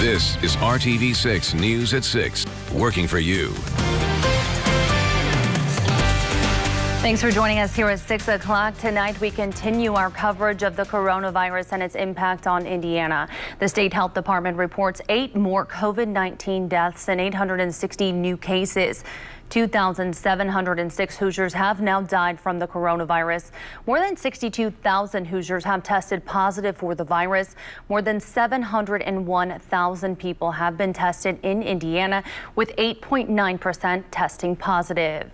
This is RTV6 News at 6, working for you. Thanks for joining us here at 6 o'clock. Tonight, we continue our coverage of the coronavirus and its impact on Indiana. The state health department reports 8 more COVID-19 deaths and 860 new cases. 2,706 Hoosiers have now died from the coronavirus. More than 62,000 Hoosiers have tested positive for the virus. More than 701,000 people have been tested in Indiana, with 8.9% testing positive.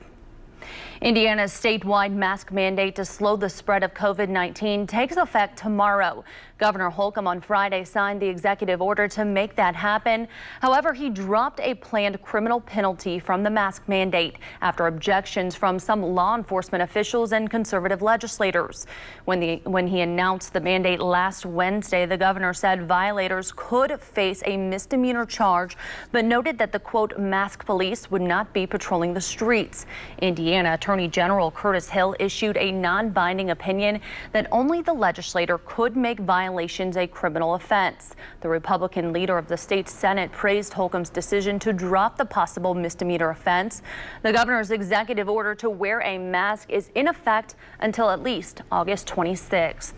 Indiana's statewide mask mandate to slow the spread of COVID-19 takes effect tomorrow. Governor Holcomb on Friday signed the executive order to make that happen. However, he dropped a planned criminal penalty from the mask mandate after objections from some law enforcement officials and conservative legislators. When he announced the mandate last Wednesday, the governor said violators could face a misdemeanor charge, but noted that the, quote, mask police would not be patrolling the streets. Indiana Attorney General Curtis Hill issued a non-binding opinion that only the legislator could make violations a criminal offense. The Republican leader of the state Senate praised Holcomb's decision to drop the possible misdemeanor offense. The governor's executive order to wear a mask is in effect until at least August 26th.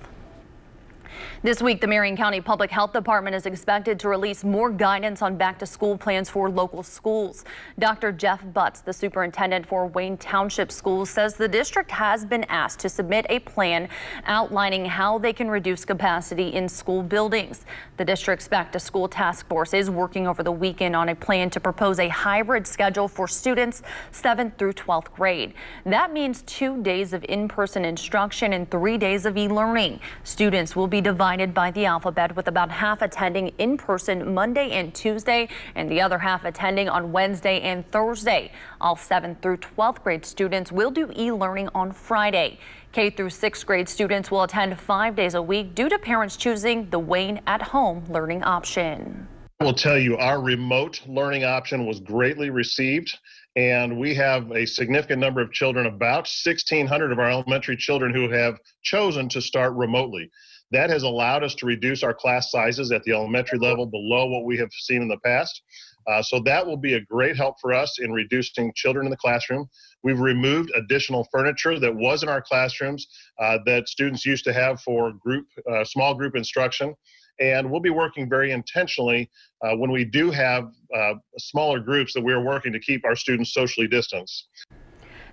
This week, the Marion County Public Health Department is expected to release more guidance on back-to-school plans for local schools. Dr. Jeff Butts, the superintendent for Wayne Township Schools, says the district has been asked to submit a plan outlining how they can reduce capacity in school buildings. The district's back-to-school task force is working over the weekend on a plan to propose a hybrid schedule for students 7th through 12th grade. That means 2 days of in-person instruction and 3 days of e-learning. Students will be divided by the alphabet, with about half attending in person Monday and Tuesday and the other half attending on Wednesday and Thursday. All 7th through 12th grade students will do e-learning on Friday. K through 6th grade students will attend 5 days a week due to parents choosing the Wayne at home learning option. I will tell you, our remote learning option was greatly received, and we have a significant number of children, about 1,600 of our elementary children, who have chosen to start remotely. That has allowed us to reduce our class sizes at the elementary level below what we have seen in the past. So that will be a great help for us in reducing children in the classroom. We've removed additional furniture that was in our classrooms that students used to have for small group instruction. And we'll be working very intentionally when we do have smaller groups, that we're working to keep our students socially distanced.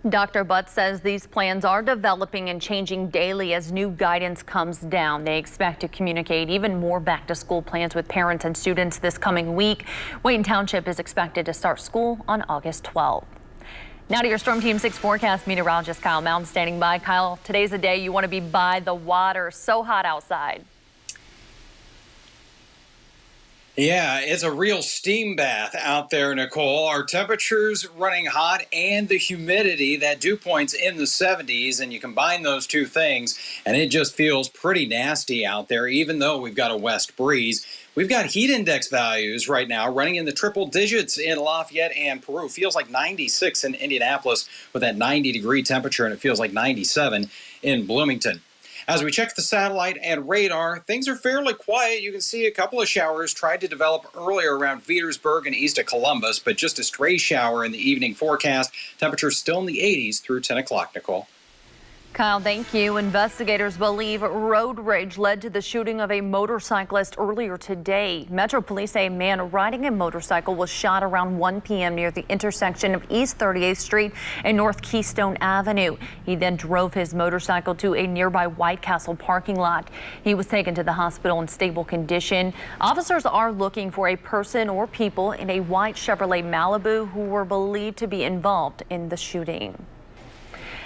Dr. Butts says these plans are developing and changing daily as new guidance comes down. They expect to communicate even more back-to-school plans with parents and students this coming week. Wayne Township is expected to start school on August 12th. Now to your Storm Team 6 forecast. Meteorologist Kyle Mountain standing by. Kyle, today's a day you want to be by the water. So hot outside. Yeah, it's a real steam bath out there, Nicole. Our temperatures running hot and the humidity, that dew point's in the 70s, and you combine those two things and it just feels pretty nasty out there, even though we've got a west breeze. We've got heat index values right now running in the triple digits in Lafayette and Peru. Feels like 96 in Indianapolis with that 90-degree temperature, and it feels like 97 in Bloomington. As we check the satellite and radar, things are fairly quiet. You can see a couple of showers tried to develop earlier around Petersburg and east of Columbus, but just a stray shower in the evening forecast. Temperatures still in the 80s through 10 o'clock, Nicole. Kyle, thank you. Investigators believe road rage led to the shooting of a motorcyclist earlier today. Metro Police say a man riding a motorcycle was shot around 1 p.m. near the intersection of East 38th Street and North Keystone Avenue. He then drove his motorcycle to a nearby White Castle parking lot. He was taken to the hospital in stable condition. Officers are looking for a person or people in a white Chevrolet Malibu who were believed to be involved in the shooting.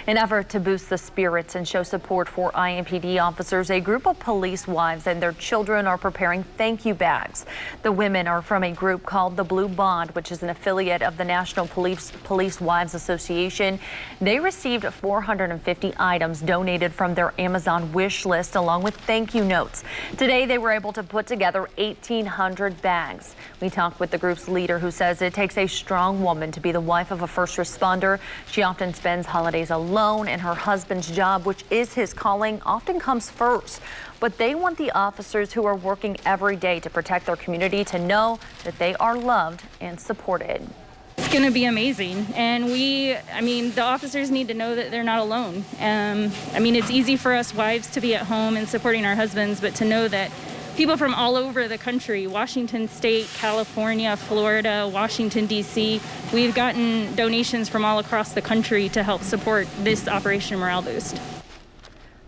An effort to boost the spirits and show support for IMPD officers, a group of police wives and their children are preparing thank you bags. The women are from a group called the Blue Bond, which is an affiliate of the National Police Wives Association. They received 450 items donated from their Amazon wish list, along with thank you notes. Today, they were able to put together 1,800 bags. We talked with the group's leader, who says it takes a strong woman to be the wife of a first responder. She often spends holidays alone alone, and her husband's job, which is his calling, often comes first. But they want the officers who are working every day to protect their community to know that they are loved and supported. It's going to be amazing. And the officers need to know that they're not alone. It's easy for us wives to be at home and supporting our husbands, but to know that people from all over the country, Washington State, California, Florida, Washington, D.C., we've gotten donations from all across the country to help support this Operation Morale Boost.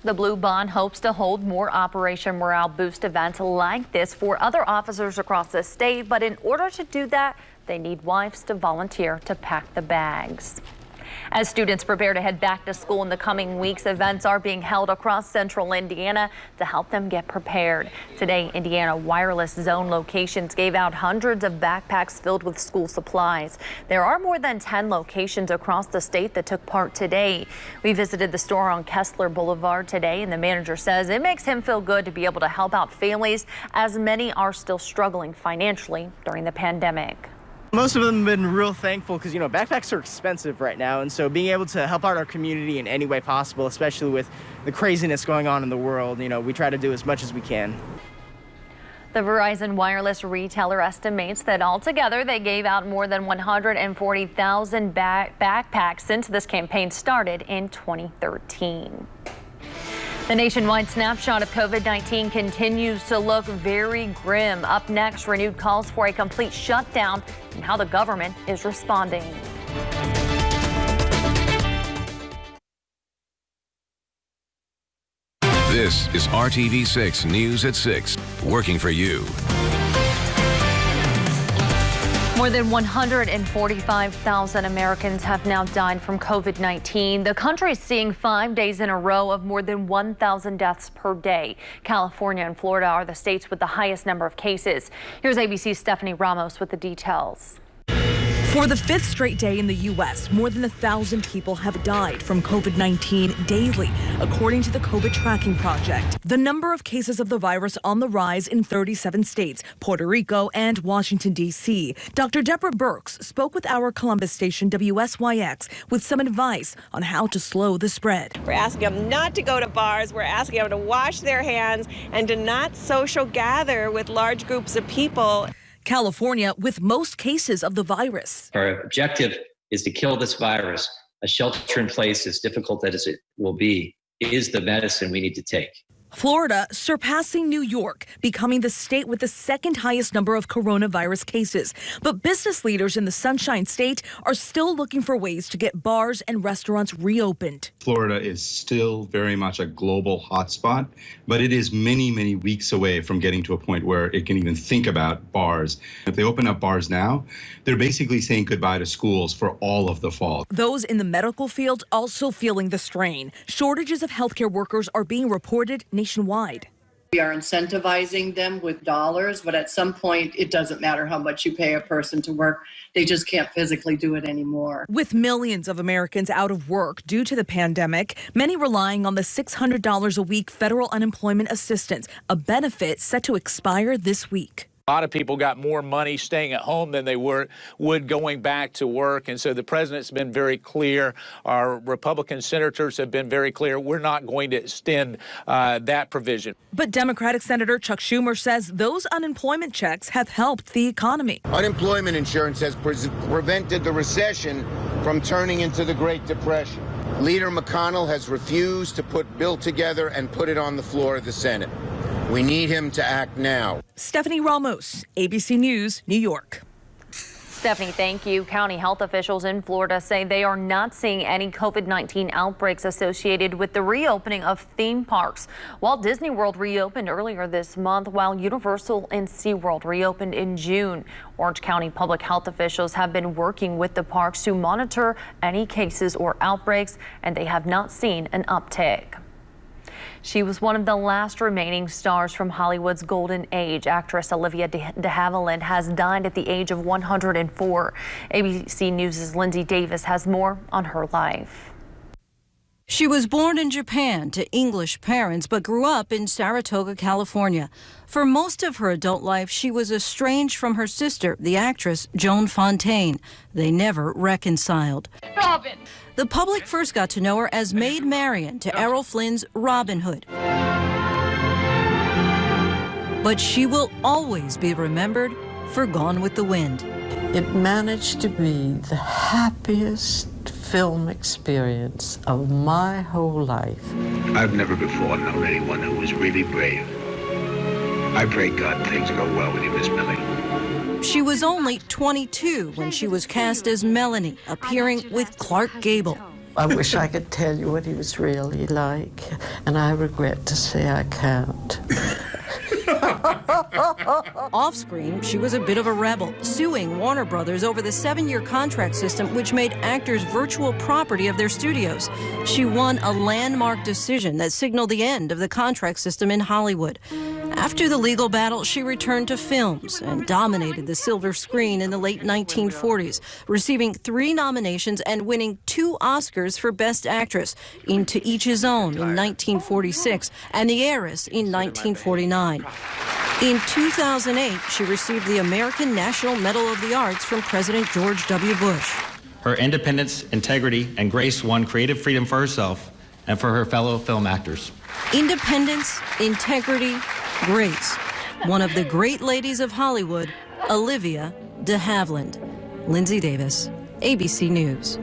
The Blue Bond hopes to hold more Operation Morale Boost events like this for other officers across the state, but in order to do that, they need wives to volunteer to pack the bags. As students prepare to head back to school in the coming weeks, events are being held across central Indiana to help them get prepared. Today, Indiana Wireless Zone locations gave out hundreds of backpacks filled with school supplies. There are more than 10 locations across the state that took part today. We visited the store on Kessler Boulevard today, and the manager says it makes him feel good to be able to help out families, as many are still struggling financially during the pandemic. Most of them have been real thankful because, backpacks are expensive right now. And so being able to help out our community in any way possible, especially with the craziness going on in the world, we try to do as much as we can. The Verizon Wireless retailer estimates that altogether they gave out more than 140,000 backpacks since this campaign started in 2013. The nationwide snapshot of COVID-19 continues to look very grim. Up next, renewed calls for a complete shutdown and how the government is responding. This is RTV6 News at 6, working for you. More than 145,000 Americans have now died from COVID-19. The country is seeing 5 days in a row of more than 1,000 deaths per day. California and Florida are the states with the highest number of cases. Here's ABC's Stephanie Ramos with the details. For the fifth straight day in the U.S., more than 1,000 people have died from COVID-19 daily, according to the COVID Tracking Project. The number of cases of the virus on the rise in 37 states, Puerto Rico and Washington, D.C. Dr. Deborah Birx spoke with our Columbus station WSYX with some advice on how to slow the spread. We're asking them not to go to bars. We're asking them to wash their hands and to not social gather with large groups of people. California with most cases of the virus. Our objective is to kill this virus. A shelter in place, as difficult as it will be, is the medicine we need to take. Florida surpassing New York, becoming the state with the second highest number of coronavirus cases. But business leaders in the Sunshine State are still looking for ways to get bars and restaurants reopened. Florida is still very much a global hotspot, but it is many, many weeks away from getting to a point where it can even think about bars. If they open up bars now, they're basically saying goodbye to schools for all of the fall. Those in the medical field also feeling the strain. Shortages of healthcare workers are being reported nationwide. We are incentivizing them with dollars, but at some point it doesn't matter how much you pay a person to work. They just can't physically do it anymore. With millions of Americans out of work due to the pandemic, many relying on the $600 a week federal unemployment assistance, a benefit set to expire this week. A lot of people got more money staying at home than they would going back to work. And so the president's been very clear. Our Republican senators have been very clear. We're not going to extend that provision. But Democratic Senator Chuck Schumer says those unemployment checks have helped the economy. Unemployment insurance has prevented the recession from turning into the Great Depression. Leader McConnell has refused to put a bill together and put it on the floor of the Senate. We need him to act now. Stephanie Ramos, ABC News, New York. Stephanie, thank you. County health officials in Florida say they are not seeing any COVID-19 outbreaks associated with the reopening of theme parks. Walt Disney World reopened earlier this month, while Universal and SeaWorld reopened in June. Orange County public health officials have been working with the parks to monitor any cases or outbreaks, and they have not seen an uptick. She was one of the last remaining stars from Hollywood's golden age. Actress Olivia de Havilland has died at the age of 104. ABC News' Lindsay Davis has more on her life. She was born in Japan to English parents, but grew up in Saratoga, California. For most of her adult life, she was estranged from her sister, the actress Joan Fontaine. They never reconciled. Robin! The public first got to know her as Maid Marian to Errol Flynn's Robin Hood. But she will always be remembered for Gone with the Wind. It managed to be the happiest film experience of my whole life. I've never before known anyone who was really brave. I pray God things go well with you, Miss Millie. She was only 22 when she was cast as Melanie, appearing with Clark Gable. I wish I could tell you what he was really like, and I regret to say I can't. Off-screen, she was a bit of a rebel, suing Warner Brothers over the 7-year contract system which made actors virtual property of their studios. She won a landmark decision that signaled the end of the contract system in Hollywood. After the legal battle, she returned to films and dominated the silver screen in the late 1940s, receiving 3 nominations and winning 2 Oscars for Best Actress, In To Each His Own in 1946 and The Heiress in 1949. In 2008, she received the American National Medal of the Arts from President George W. Bush. Her independence, integrity, and grace won creative freedom for herself and for her fellow film actors. Independence, integrity, grace. One of the great ladies of Hollywood, Olivia de Havilland. Lindsay Davis, ABC News.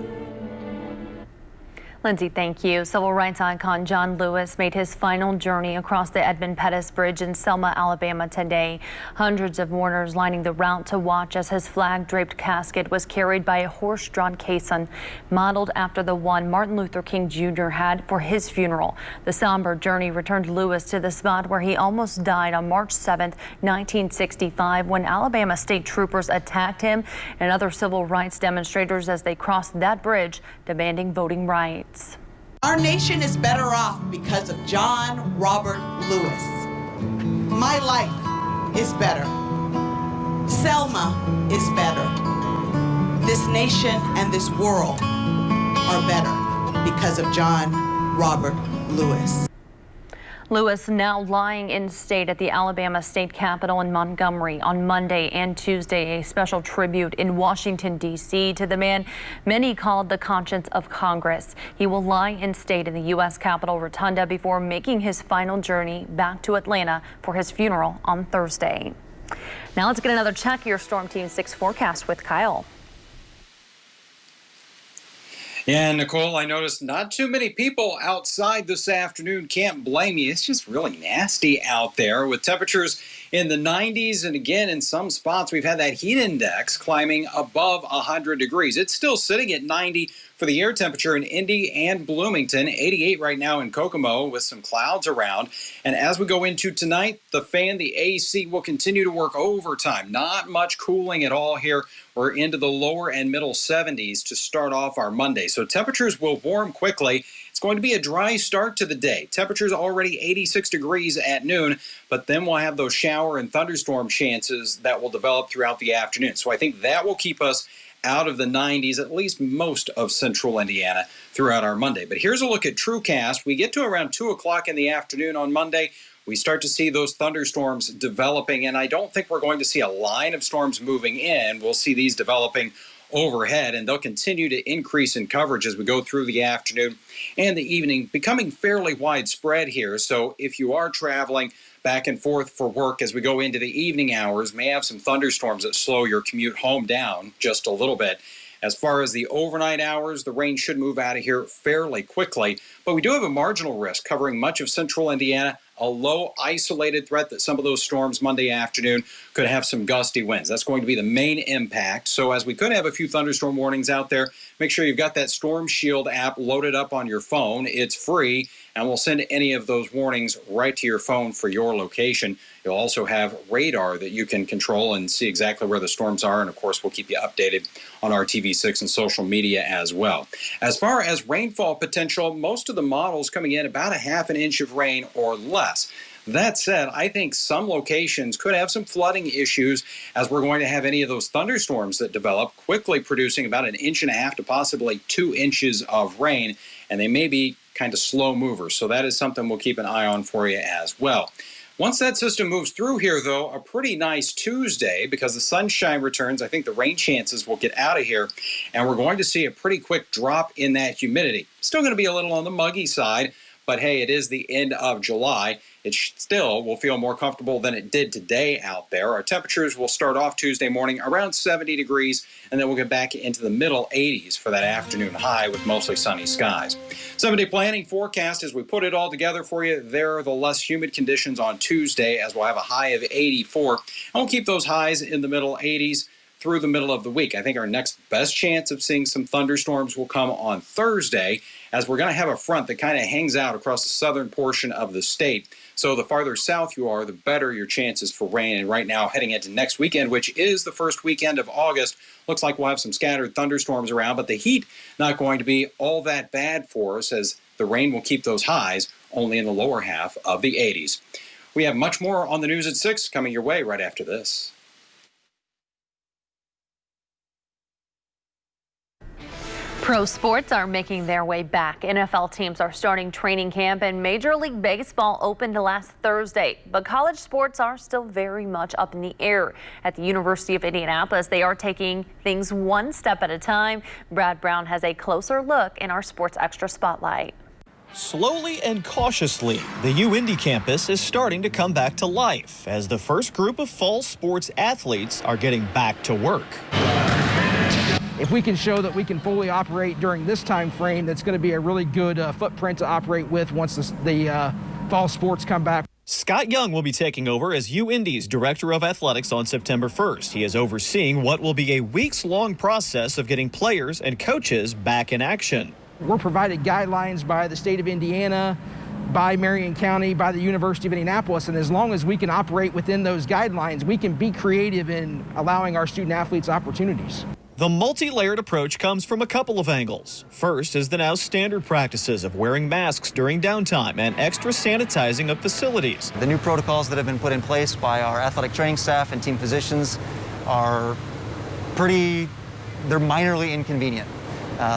Lindsay, thank you. Civil rights icon John Lewis made his final journey across the Edmund Pettus Bridge in Selma, Alabama today. Hundreds of mourners lining the route to watch as his flag-draped casket was carried by a horse-drawn caisson modeled after the one Martin Luther King Jr. had for his funeral. The somber journey returned Lewis to the spot where he almost died on March 7, 1965, when Alabama state troopers attacked him and other civil rights demonstrators as they crossed that bridge demanding voting rights. Our nation is better off because of John Robert Lewis. My life is better. Selma is better. This nation and this world are better because of John Robert Lewis. Lewis now lying in state at the Alabama State Capitol in Montgomery. On Monday and Tuesday, a special tribute in Washington, D.C. to the man many called the conscience of Congress. He will lie in state in the U.S. Capitol Rotunda before making his final journey back to Atlanta for his funeral on Thursday. Now let's get another check of your Storm Team 6 forecast with Kyle. Yeah, Nicole, I noticed not too many people outside this afternoon. Can't blame you. It's just really nasty out there with temperatures in the 90s. And again, in some spots, we've had that heat index climbing above 100 degrees. It's still sitting at 90 for the air temperature in Indy and Bloomington, 88 right now in Kokomo with some clouds around. And as we go into tonight, the fan, the AC, will continue to work overtime. Not much cooling at all here. We're into the lower and middle 70s to start off our Monday. So temperatures will warm quickly. It's going to be a dry start to the day. Temperatures already 86 degrees at noon, but then we'll have those shower and thunderstorm chances that will develop throughout the afternoon. So I think that will keep us out of the 90s, at least most of central Indiana throughout our Monday. But here's a look at TrueCast. We get to around 2 o'clock in the afternoon on Monday. We start to see those thunderstorms developing, and I don't think we're going to see a line of storms moving in. We'll see these developing overhead, and they'll continue to increase in coverage as we go through the afternoon and the evening, becoming fairly widespread here. So if you are traveling back and forth for work as we go into the evening hours, may have some thunderstorms that slow your commute home down just a little bit. As far as the overnight hours, the rain should move out of here fairly quickly, but we do have a marginal risk covering much of central Indiana, a low isolated threat that some of those storms Monday afternoon could have some gusty winds. That's going to be the main impact. So as we could have a few thunderstorm warnings out there, make sure you've got that Storm Shield app loaded up on your phone. It's free, and we'll send any of those warnings right to your phone for your location. You'll also have radar that you can control and see exactly where the storms are. And of course, we'll keep you updated on RTV6 and social media as well. As far as rainfall potential, most of the models coming in about a half an inch of rain or less. That said, I think some locations could have some flooding issues as we're going to have any of those thunderstorms that develop, quickly producing about 1.5 inches to possibly 2 inches of rain. And they may be kind of slow mover. So that is something we'll keep an eye on for you as well. Once that system moves through here, though, a pretty nice Tuesday because the sunshine returns. I think the rain chances will get out of here, and we're going to see a pretty quick drop in that humidity. Still going to be a little on the muggy side, but hey, it is the end of July. It still will feel more comfortable than it did today out there. Our temperatures will start off Tuesday morning around 70 degrees, and then we'll get back into the middle 80s for that afternoon high with mostly sunny skies. 7-day planning forecast, as we put it all together for you, there are the less humid conditions on Tuesday, as we'll have a high of 84. And we'll keep those highs in the middle 80s through the middle of the week. I think our next best chance of seeing some thunderstorms will come on Thursday, as we're going to have a front that kind of hangs out across the southern portion of the state. So the farther south you are, the better your chances for rain. And right now, heading into next weekend, which is the first weekend of August, looks like we'll have some scattered thunderstorms around, but the heat not going to be all that bad for us, as the rain will keep those highs only in the lower half of the 80s. We have much more on the news at 6 coming your way right after this. Pro sports are making their way back. NFL teams are starting training camp, and Major League Baseball opened last Thursday. But college sports are still very much up in the air. At the University of Indianapolis, they are taking things one step at a time. Brad Brown has a closer look in our Sports Extra Spotlight. Slowly and cautiously, the UIndy campus is starting to come back to life as the first group of fall sports athletes are getting back to work. If we can show that we can fully operate during this time frame, that's going to be a really good footprint to operate with once the fall sports come back. Scott Young will be taking over as UIndy's Director of Athletics on September 1st. He is overseeing what will be a weeks-long process of getting players and coaches back in action. We're provided guidelines by the state of Indiana, by Marion County, by the University of Indianapolis, and as long as we can operate within those guidelines, we can be creative in allowing our student athletes opportunities. The multi-layered approach comes from a couple of angles. First is the now standard practices of wearing masks during downtime and extra sanitizing of facilities. The new protocols that have been put in place by our athletic training staff and team physicians are they're minorly inconvenient.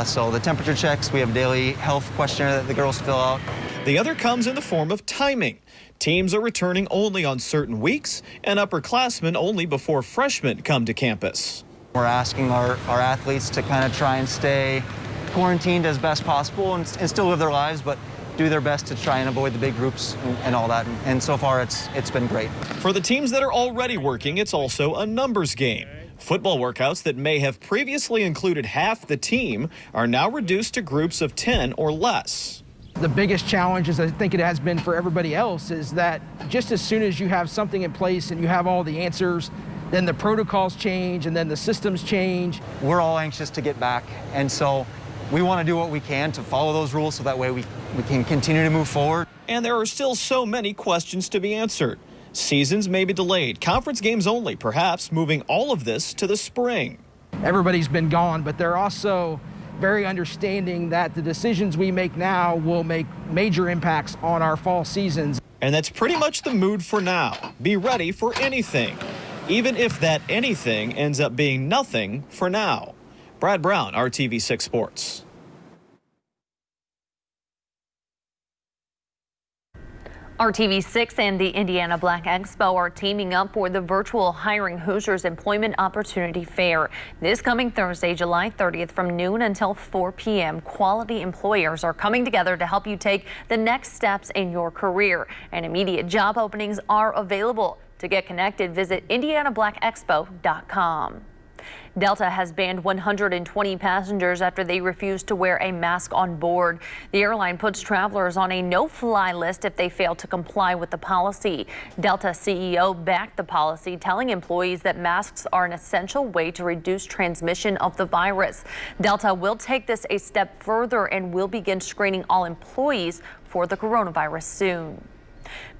So the temperature checks, we have a daily health questionnaire that the girls fill out. The other comes in the form of timing. Teams are returning only on certain weeks, and upperclassmen only before freshmen come to campus. We're asking our athletes to kind of try and stay quarantined as best possible and still live their lives, but do their best to try and avoid the big groups and all that. And so far, it's been great. For the teams that are already working, it's also a numbers game. Football workouts that may have previously included half the team are now reduced to groups of 10 or less. The biggest challenge, as I think it has been for everybody else, is that just as soon as you have something in place and you have all the answers, then the protocols change and then the systems change. We're all anxious to get back, and so we want to do what we can to follow those rules so that way we can continue to move forward. And there are still so many questions to be answered. Seasons may be delayed, conference games only, perhaps moving all of this to the spring. Everybody's been gone, but they're also very understanding that the decisions we make now will make major impacts on our fall seasons. And that's pretty much the mood for now. Be ready for anything, even if that anything ends up being nothing for now. Brad Brown, RTV6 Sports. RTV6 and the Indiana Black Expo are teaming up for the virtual Hiring Hoosiers Employment Opportunity Fair. This coming Thursday, July 30th from noon until 4 p.m. Quality employers are coming together to help you take the next steps in your career. And immediate job openings are available. To get connected, visit IndianaBlackExpo.com. Delta has banned 120 passengers after they refused to wear a mask on board. The airline puts travelers on a no-fly list if they fail to comply with the policy. Delta CEO backed the policy, telling employees that masks are an essential way to reduce transmission of the virus. Delta will take this a step further and will begin screening all employees for the coronavirus soon.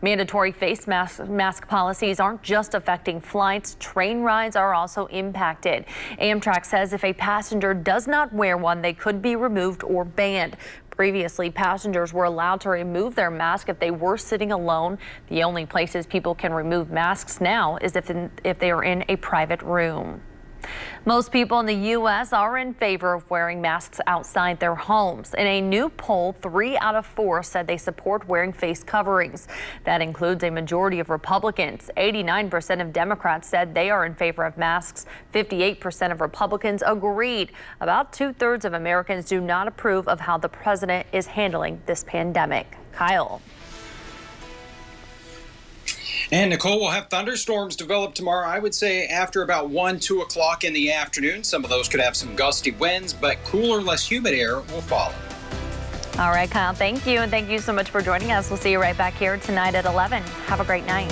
Mandatory face mask policies aren't just affecting flights. Train rides are also impacted. Amtrak says if a passenger does not wear one, they could be removed or banned. Previously, passengers were allowed to remove their mask if they were sitting alone. The only places people can remove masks now is if they are in a private room. Most people in the U.S. are in favor of wearing masks outside their homes. In a new poll, 3 out of 4 said they support wearing face coverings. That includes a majority of Republicans. 89% of Democrats said they are in favor of masks. 58% of Republicans agreed. About 2/3 of Americans do not approve of how the president is handling this pandemic. Kyle. And Nicole, will have thunderstorms develop tomorrow, I would say after about 1, 2 o'clock in the afternoon. Some of those could have some gusty winds, but cooler, less humid air will follow. All right, Kyle, thank you. And thank you so much for joining us. We'll see you right back here tonight at 11. Have a great night.